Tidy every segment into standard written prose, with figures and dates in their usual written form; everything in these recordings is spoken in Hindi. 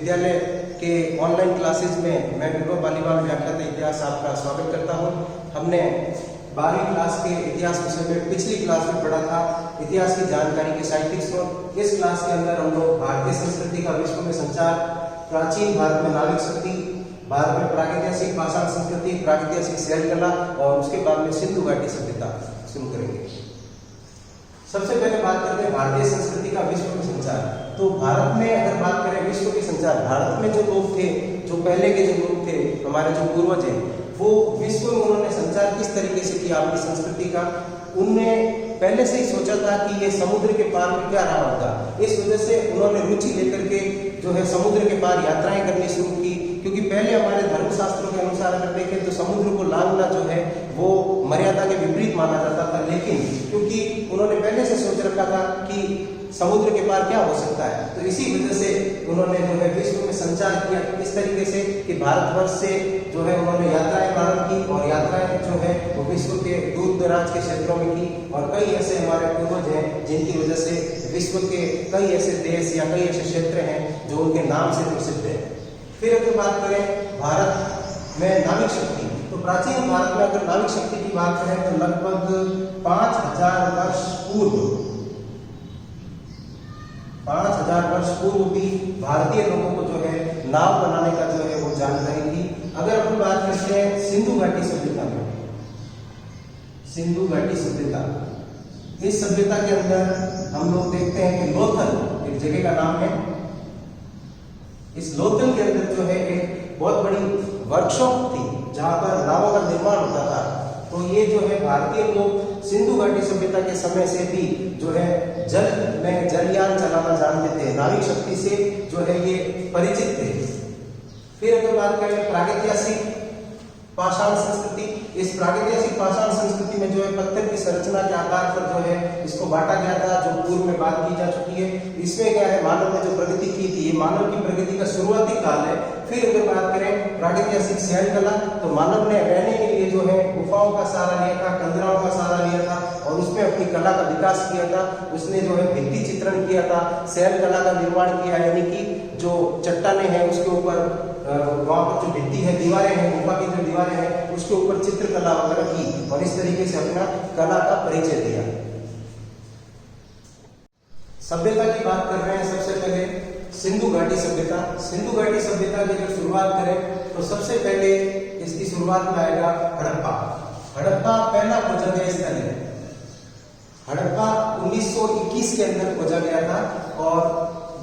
विद्यालय के ऑनलाइन क्लासेज में मैं विभव पालीवाल व्याख्याता इतिहास आपका स्वागत करता हूं। हमने 12वीं क्लास के इतिहास विषय में पिछली क्लास में पढ़ा था इतिहास की जानकारी के साहित्यिक स्रोत। इस क्लास के अंदर हम लोग भारतीय संस्कृति का विश्व में संचार, प्राचीन भारत में नाविक शक्ति, भारत में प्रागैतिहासिक पाषाण संस्कृति, प्रागैतिहासिक शैल कला और उसके बाद में सिंधु घाटी सभ्यता शुरू करेंगे। सबसे पहले बात करते हैं भारतीय संस्कृति का विश्व में संचार। तो भारत में अगर बात करें विश्व के संचार, भारत में जो लोग थे, जो पहले के जो लोग थे, हमारे जो पूर्वज हैं, वो विश्व में उन्होंने संचार किस तरीके से किया अपनी संस्कृति का। उनने पहले से ही सोचा था कि ये समुद्र के पार में क्या रहा होगा। इस वजह से उन्होंने रुचि लेकर के जो है समुद्र के पार यात्राएं करनी शुरू की, क्योंकि पहले हमारे धर्मशास्त्रों के अनुसार अगर देखें तो समुद्र को लांघना जो है वो मर्यादा के विपरीत माना जाता था। लेकिन क्योंकि उन्होंने पहले से सोच रखा था कि समुद्र के पार क्या हो सकता है, तो इसी वजह से उन्होंने जो है विश्व में संचार किया इस तरीके से कि भारतवर्ष से जो है उन्होंने यात्राएं प्रारंभ की और यात्राएं जो है वो विश्व के दूर दराज के क्षेत्रों में की। और कई ऐसे हमारे पूर्वज हैं जिनकी वजह से विश्व के कई ऐसे देश या कई ऐसे क्षेत्र हैं जो उनके नाम से प्रसिद्ध है। फिर अगर बात करें भारत में नाविक शक्ति, तो प्राचीन भारत में अगर नाविक शक्ति की बात करें तो लगभग 5000 वर्ष पूर्व 5000 वर्ष पूर्व भी भारतीय लोगों को जो है नाव बनाने का जो है वो जानकारी थी। अगर अपन बात करते हैं सिंधु घाटी सभ्यता में, सिंधु घाटी सभ्यता, इस सभ्यता के अंदर हम लोग देखते हैं कि लोथल एक जगह का नाम है। इस लोथल के अंदर जो है एक बहुत बड़ी वर्कशॉप थी जहां पर नावों का निर्माण होता था। तो ये जो है भारतीय लोग सिंधु घाटी सभ्यता के समय से भी जो है जल में जलयान चलाना जानते थे, नाविक शक्ति से जो है ये परिचित थे। फिर अगर बात करें प्रागैतिहासिक पाषाण संस्कृति, इस प्रागैतिहासिक पाषाण संस्कृति में जो है पत्थर की संरचना के आधार पर जो है इसको बांटा गया था, जो पूर्व में बात की जा चुकी है। इसमें क्या है, मानव ने जो प्रगति की थी, ये मानव की प्रगति का शुरुआती काल है। फिर अगर बात करें प्रागैतिहासिक शैल कला, तो मानव ने रहने के लिए जो है गुफाओं का सहारा लिया था, कंदराओं का सहारा लिया था और उसमें अपनी कला का विकास किया था। उसने जो है भित्ति चित्रण किया था, शैल कला का निर्माण किया, यानी कि जो चट्टाने हैं उसके ऊपर वहां पर जो भित्ति है, दीवारें हैं, गुफा की जो दीवारें हैं उसके ऊपर चित्रकला वगैरह की और इस तरीके से अपना कला का परिचय दिया। सभ्यता की बात कर रहे हैं, सबसे पहले सिंधु घाटी सभ्यता। सिंधु घाटी सभ्यता की अगर शुरुआत करें तो सबसे पहले इसकी शुरुआत में आएगा हड़प्पा। हड़प्पा पहला खोजा गया स्थल है। हड़प्पा 1921 के अंदर खोजा गया था और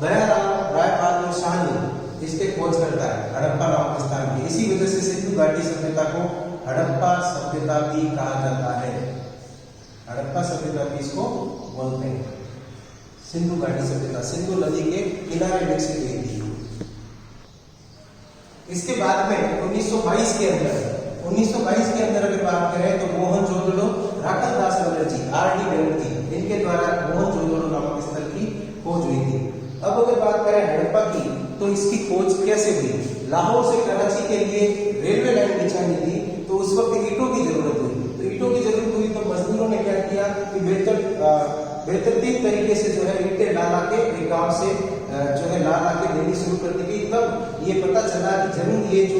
दयाराम राय बहादुर शाहनी इसके खोज करता है हड़प्पा नामक स्थान की। इसी वजह से सिंधु घाटी सभ्यता को हड़प्पा सभ्यता भी कहा जाता है। हड़प्पा सभ्यता भी इसको बोलते हैं। सिंधु घाटी सभ्यता सिंधु नदी के किनारे विकसित हुई थी। इसके बाद में 1922 के अंदर अगर बात करें तो मोहनजोदड़ो राखलदास बनर्जी, आर.डी. बनर्जी, इनके द्वारा मोहनजोदड़ो नामक स्थल की खोज हुई थी। अब अगर बात करें हड़प्पा की, तो इसकी खोज कैसे हुई। लाहौर से कराची के लिए रेलवे लाइन बिछानी थी, तो उस वक्त ईंटों की जरूरत हुई। तो ईंटों की जरूरत हुई तो मजदूरों ने क्या किया कि बेहतरीन तरीके से जो है ईंटें ला के एक गांव से जो है ला के देनी शुरू कर दी गई। तब ये पता चला कि जरूर ये जो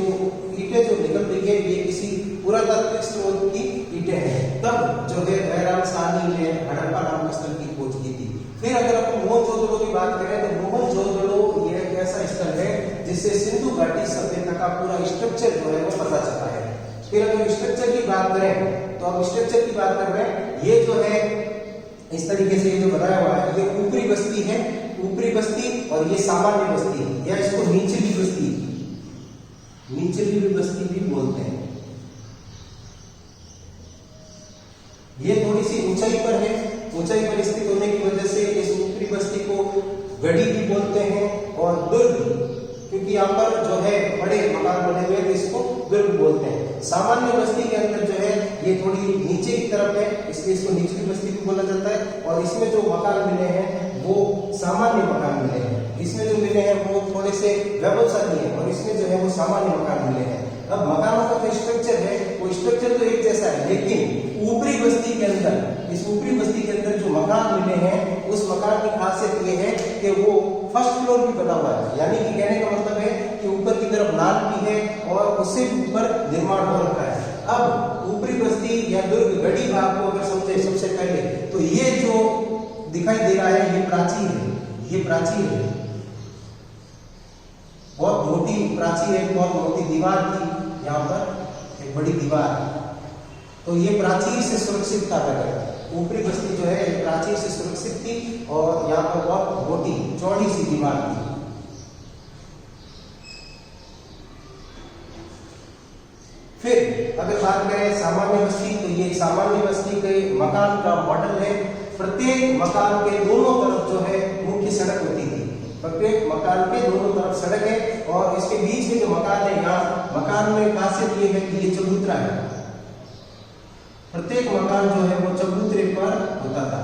ईंटें जो निकल रही है ये किसी पुरातात्विक स्रोत की ईंटें हैं। तब जो है दयाराम साहनी ने हड़प्पा नामक स्थल की खोज की थी। फिर अगर अपन मोहनजोदड़ो की बात करें तो मोहनजोदड़ो ये एक ऐसा स्थल है जिससे सिंधु घाटी सभ्यता का पूरा स्ट्रक्चर जो है वो पता चला है। फिर अगर स्ट्रक्चर की बात करें तो अब स्ट्रक्चर की बात कर रहे हैं, ये जो है इस तरीके से ये जो बनाया हुआ है, ये ऊपरी बस्ती है, ऊपरी बस्ती और ये सामान्य बस्ती या इसको निचली बस्ती, निचली बस्ती भी बोलते हैं। ये थोड़ी सी ऊंचाई पर है, ऊंचाई पर स्थित होने की वजह से इस ऊपरी बस्ती को गढ़ी भी बोलते हैं और दुर्ग, क्योंकि यहाँ पर जो है बड़े मकान बने हुए हैं इसको दुर्ग बोलते हैं। सामान्य बस्ती के अंदर जो है ये थोड़ी नीचे की तरफ है, इसलिए इसको निचली बस्ती भी बोला जाता है। और इसमें जो मकान मिले हैं वो सामान्य मकान मिले हैं, इसमें जो मिले हैं वो थोड़े से वैभवशाली है और इसमें जो है वो सामान्य मकान मिले हैं। अब मकानों का जो स्ट्रक्चर है वो स्ट्रक्चर तो एक जैसा है, लेकिन ऊपरी बस्ती के अंदर, इस ऊपरी बस्ती के अंदर जो मकान मिले हैं उस मकान की खासियत ये है कि वो फर्स्ट फ्लोर भी बना हुआ है, यानी कि कहने का मतलब है कि ऊपर की तरफ नाल भी है और उससे भी ऊपर निर्माण हो रखा है। अब ऊपरी बस्ती या दुर्ग गढ़ी भाग को अगर समझे सबसे पहले तो ये जो दिखाई दे रहा है ये प्राचीर है, ये प्राचीर है, बहुत मोटी प्राचीर है, बहुत मोटी दीवार थी यहाँ पर, एक बड़ी दीवार, तो ये प्राचीर से सुरक्षित था। ऊपरी बस्ती जो है प्राचीर से सुरक्षित थी और यहाँ पर बहुत मोटी चौड़ी सी दीवार थी। फिर अगर बात करें सामान्य बस्ती, तो ये सामान्य बस्ती के मकान का मॉडल है। प्रत्येक मकान के दोनों तरफ जो है मुख्य सड़क होती थी, प्रत्येक मकान के दोनों तरफ सड़क है और इसके बीच में जो मकान है, यहाँ मकान में खासियत ये है कि ये चबूतरा है, प्रत्येक मकान जो है वो चबूतरे पर होता था।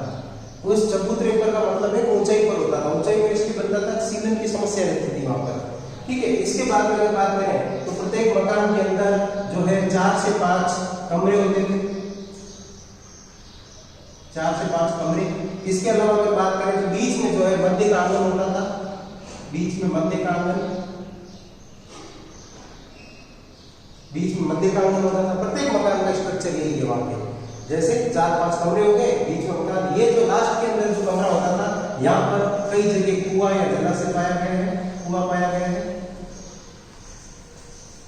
उस चबूतरे पर का मतलब है ऊंचाई पर होता था, ऊंचाई पर इसलिए बनता था सीलन की समस्या रहती थी वहां पर, ठीक है। इसके बाद अगर बात करें तो प्रत्येक मकान के अंदर जो है 4 से 5 कमरे होते थे, 4 से 5 कमरे। इसके अलावा अगर बात करें तो बीच में जो है मध्य का आंगन होता था, बीच में मध्य का आंगन, बीच में मध्य का आंगन होता था। प्रत्येक मकान का स्ट्रक्चर यही है वहां पे, जैसे 4-5 कमरे हो गए, बीच में मकान। ये जो लास्ट के अंदर जो कमरा होता था, यहाँ पर कई जगह कुआं या जलाशय पाया गया है, कुआं पाया गया है।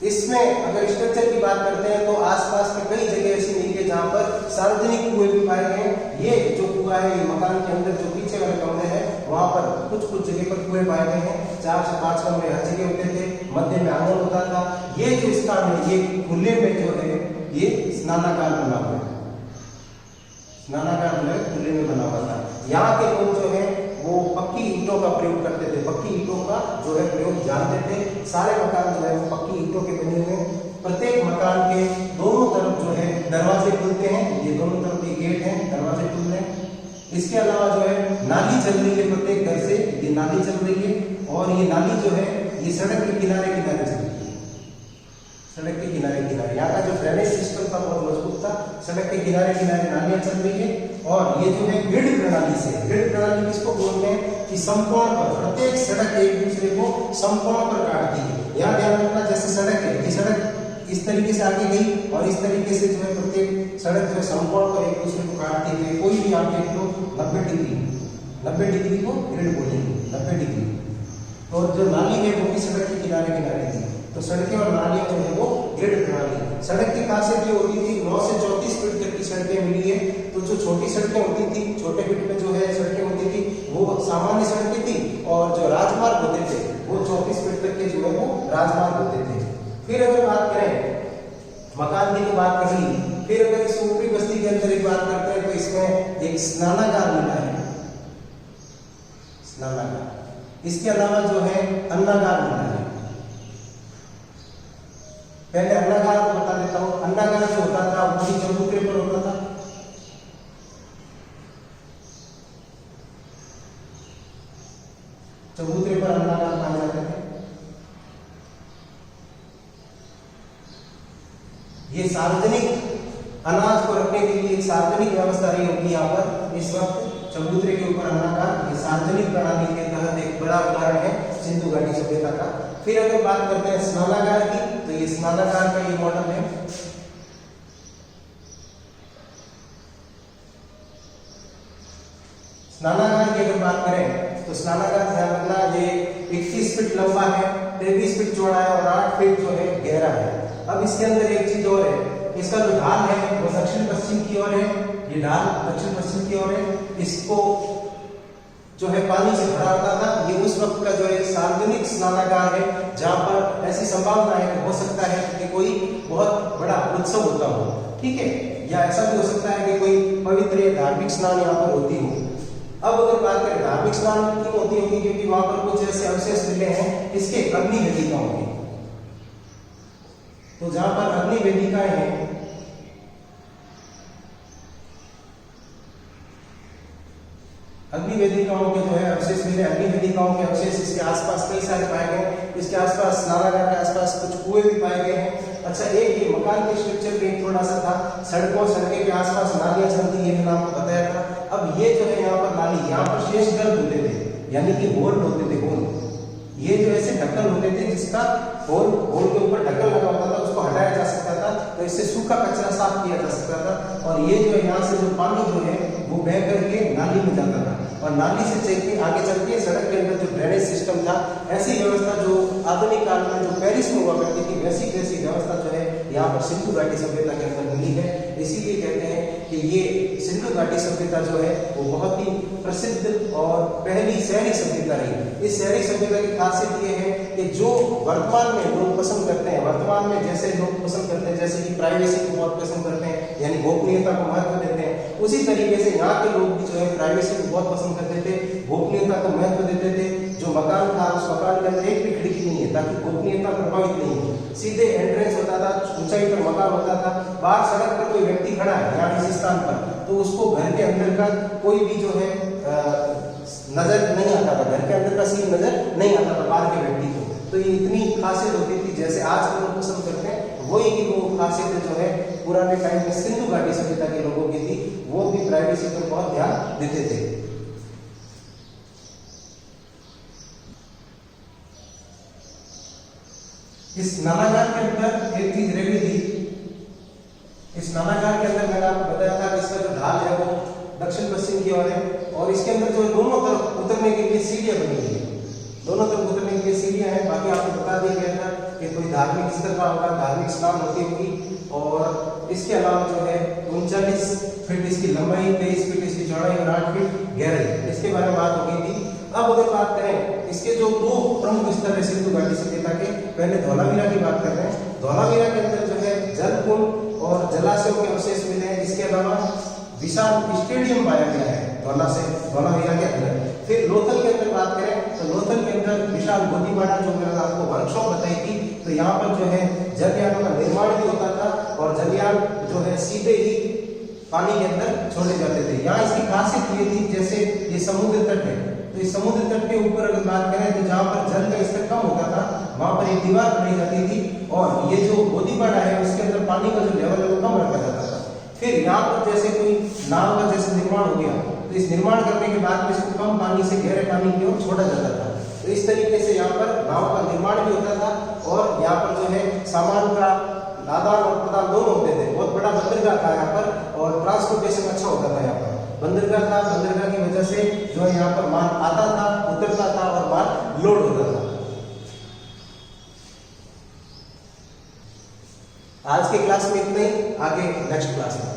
इसमें अगर स्ट्रक्चर की बात करते हैं तो आसपास में कई जगह ऐसी मिली है जहां पर सार्वजनिक कुएं भी पाए गए हैं। ये जो कुआं है, ये मकान के अंदर जो पीछे वाले कमरे हैं वहां पर कुछ जगह पर कुएं पाए गए हैं। 4 से 5 कमरे हर जगह होते थे, मध्य में आंगन होता था। ये जो स्थान है ये खुले में जो है ये स्नानागार बना हुआ है, स्नानागार जो है खुले में बना हुआ था। यहाँ के लोग जो है वो पक्की ईंटों का प्रयोग करते थे, पक्की ईंटों का जो है प्रयोग जानते थे। सारे मकान जो है वो पक्की ईंटों के बने हुए हैं। प्रत्येक मकान के दोनों तरफ जो है दरवाजे खुलते हैं, ये दोनों तरफ के गेट हैं, दरवाजे खुल रहे हैं। इसके अलावा जो है नाली चल रही है प्रत्येक घर से, ये नाली चल रही है और ये नाली जो है ये सड़क के किनारे किनारे चल रही है, सड़क के किनारे किनारे। यहाँ का जो ड्रेनेज सिस्टम था बहुत मजबूत था, सड़क के किनारे किनारे नालियां चल रही है। और ये जो है ग्रिड प्रणाली से, ग्रिड प्रणाली किसको बोलते हैं कि समकोण पर, प्रत्येक सड़क एक दूसरे को समकोण पर काटती है। यहाँ ध्यान रखना, जैसे सड़क है, ये सड़क इस तरीके से आगे गई और इस तरीके से जो है प्रत्येक सड़क जो है समकोण पर एक दूसरे को काटती है। कोई भी आप देख लो 90 डिग्री को ग्रिड बोलेंगे, 90 डिग्री। और जो नाली है वो भी सड़क के किनारे किनारे थी, तो सड़कें और नालियां जो है वो ग्रिड प्रणाली। सड़क की खासियत ये होती थी 9 से 34 फीट तक की सड़कें मिली है। तो जो छोटी सड़कें होती थी, छोटे फीट में जो है सड़कें होती थी वो सामान्य सड़कें थी और जो राजमार्ग होते थे वो 34 फीट तक के जो है वो राजमार्ग होते थे। फिर अगर बात करें मकान की बात कर ली, फिर अगर इस ऊपरी बस्ती के अंदर एक बात करते हैं तो इसमें एक स्नानागार मिला है, स्नानागार। इसके अलावा जो है अन्नागार मिला है। पहले अन्नागार को बता देता हूं। अन्नागार जो होता था वो भी चबूतरे पर होता था, चबूतरे पर अन्नागार पाए जाते थे। ये सार्वजनिक अनाज को रखने के लिए एक सार्वजनिक व्यवस्था रही होगी यहाँ पर इस वक्त। चबूतरे के ऊपर अन्नागार, ये सार्वजनिक प्रणाली के तहत एक बड़ा उदाहरण है सिंधु घाटी सभ्यता का। फिर अगर बात करते हैं स्नानागार की, तो ये स्नानागार का ये मॉडल है। स्नानागार की अगर बात करें तो स्नानागार ध्यान रखना ये 21 फीट लंबा है, 33 फीट चौड़ा है और 8 फीट जो है गहरा है। अब इसके अंदर एक चीज और है, इसका जो ढाल है वो दक्षिण पश्चिम की ओर है, ये ढाल दक्षिण पश्चिम की ओर है। इसको जो है पानी से भरा होता था। ये उस वक्त का जो है सार्वजनिक स्नानागार है जहां पर ऐसी संभावना है कि हो सकता है कि कोई बहुत बड़ा उत्सव होता हो, ठीक है, या ऐसा भी हो सकता है कि कोई पवित्र या धार्मिक स्नान यहाँ पर होती हो। अब अगर बात करें धार्मिक स्नान क्यों होती होगी, क्योंकि वहां पर कुछ ऐसे अवशेष मिले हैं इसके अग्नि वेदिकाओं के। तो जहां पर अग्नि वेदिकाएं हैं, अग्नि वेदिकाओं के जो है अवशेष मिले, अग्नि वेदिकाओं के अवशेष इसके आसपास कई सारे पाए गए। इसके आसपास स्नानागार के आसपास कुछ कुएं भी पाए गए हैं। अच्छा, एक ये मकान के स्ट्रक्चर पे थोड़ा सा था, सड़के के आसपास नालियां चलती है, मैंने आपको बताया था। अब ये जो है यहाँ पर नाली, यहाँ पर शेष गर्भ होते थे, यानी कि होल होते थे, होल। ये जो ऐसे ढक्कन होते थे जिसका होल के ऊपर ढक्कन लगा होता था, उसको हटाया जा सकता था, तो इससे सूखा कचरा साफ किया जा सकता था। और ये जो यहाँ से जो पानी जो है वो बह करके नाली में जाता था, और नाली से चल के आगे चल के सड़क के अंदर जो ड्रेनेज सिस्टम था, ऐसी व्यवस्था जो आधुनिक काल में जो पेरिस में हुआ करती थी, वैसी व्यवस्था जो है यहाँ पर सिंधु घाटी सभ्यता के अंदर मिली है। इसीलिए कहते हैं कि ये सिंधु घाटी सभ्यता जो है वो बहुत ही प्रसिद्ध और पहली शहरी सभ्यता रही। इस शहरी सभ्यता की खासियत ये है कि जो वर्तमान में लोग पसंद करते हैं, वर्तमान में जैसे लोग पसंद करते हैं, जैसे कि प्राइवेसी को बहुत पसंद करते हैं, यानी गोपनीयता को महत्व देते हैं, उसी तरीके से यहाँ के लोग भी जो है प्राइवेसी को बहुत पसंद करते थे, गोपनीयता को महत्व देते थे। जो मकान था उस मकान के अंदर एक भी खिड़की नहीं है ताकि गोपनीयता प्रभावित नहीं हो, सीधे एंट्रेंस होता था, ऊंचाई पर मकान होता था, बाहर सड़क पर कोई व्यक्ति खड़ा है यहाँ इस स्थान पर, तो उसको घर के अंदर का कोई भी जो है नजर नहीं आता था, घर के अंदर का सीन नजर नहीं आता था बाहर के व्यक्ति को। तो ये इतनी खासियत होती थी, जैसे आज के लोग पसंद करते हैं वही की वो खासियत जो है पुराने टाइम में सिंधु घाटी सभ्यता के लोगों की थी। वो भी प्राइवेसी पर बहुत ध्यान देते थे। इस नालागार के अंदर एक चीज रह गई थी। इस नालागार के अंदर मैंने आपको बताया था कि इसका जो ढाल है वो दक्षिण पश्चिम की ओर है, और इसके अंदर जो दोनों तरफ उतरने के लिए सीढ़ियां बनी हुई है, दोनों तरफ उतरने के लिए सीढ़ियां हैं। बाकी आपको बता दिया गया था कि कोई धार्मिक स्थल का होगा, धार्मिक स्नान होती होगी। और इसके अलावा जो है 39 फीट इसकी लंबाई, 23 फीट इसकी चौड़ाई और 8 फीट गहराई, इसके बारे में बात हो गई थी। अब अगर बात करें इसके जो दो प्रमुख स्थल है सिंधु घाटी सभ्यता के, पहले धौलावीरा की बात कर रहे हैं। धौलावीरा के अंदर जो है जल कुंड और जलाशयों के अवशेष मिले हैं। इसके अलावा विशाल स्टेडियम पाया गया है धौलावीरा के अंदर। फिर लोथल के अंदर बात करें तो लोथल के अंदर विशाल बोधीपाड़ा, जो मैंने आपको वर्कशॉप बताई थी, तो यहाँ पर जो है जलयानों का निर्माण भी होता था, और जलयान जो है सीधे ही पानी के अंदर छोड़े जाते थे। यहाँ इसकी खासियत ये थी, जैसे ये समुद्र तट है, तो इस समुद्र तट के ऊपर अगर बात करें तो जहाँ पर जल का स्तर कम होता था वहां पर एक दीवार बनाई जाती थी, और ये जो बोधीपाड़ा है उसके अंदर पानी का जो लेवल है वो कम रखा जाता था। फिर यहाँ पर जैसे कोई नाव का जैसे निर्माण हो गया, तो इस निर्माण करने के बाद में इसको कम पानी से गहरे पानी की ओर छोड़ा जाता था। तो इस तरीके से यहाँ पर नाव का निर्माण भी होता था, और यहाँ पर जो है सामान का आदान और प्रदान दोनों होते थे। बहुत बड़ा बंदरगाह था यहाँ पर, और ट्रांसपोर्टेशन अच्छा होता था। यहाँ पर बंदरगाह था, बंदरगाह की वजह से जो है यहाँ पर माल आता था, उतरता था और माल लोड होता था। आज के क्लास में इतना ही, आगे नेक्स्ट क्लास में।